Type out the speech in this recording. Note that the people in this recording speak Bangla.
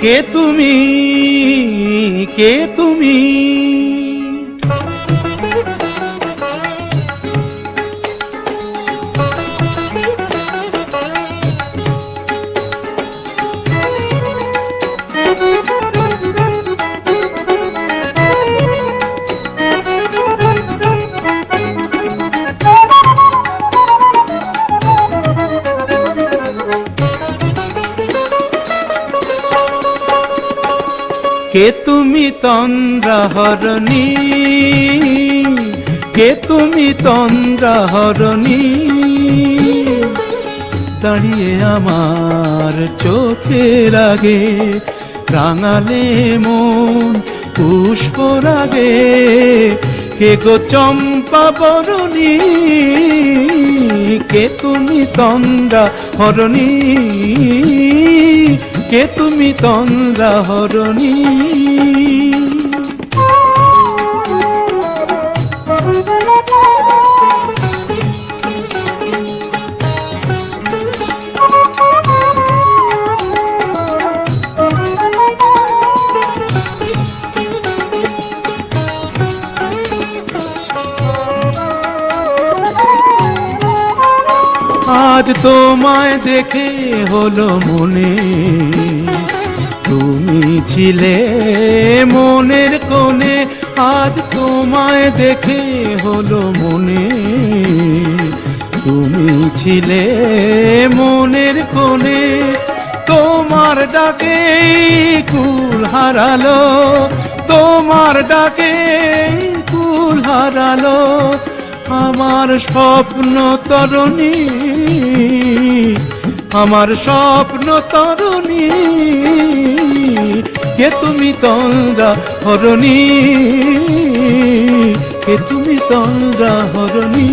কে তুমি, কে তুমি? কে তুমি তন্দ্রাহরণী, কে তুমি তন্দ্রাহরণী? দাঁড়িয়ে আমার চোখের আগে রাঙালে মন পুষ্পরাগে। কে গো চম্পা বরণী, কে তুমি তন্দ্রাহরণী, কে তুমি তন্দ্রাহরণী? আজ তোমায় দেখে হলো মনে, তুমি ছিলে মনের কোণে। আজ তোমায় দেখে হলো মনে, তুমি ছিলে মনের কোণে। তোমার ডাকে কুল হারালো, তোমার ডাকে কুল হারালো আমার স্বপ্ন তরুণী, আমার স্বপ্ন তরুণী। কে তুমি তন্দ্রাহরণী, কে তুমি তন্দ্রাহরণী?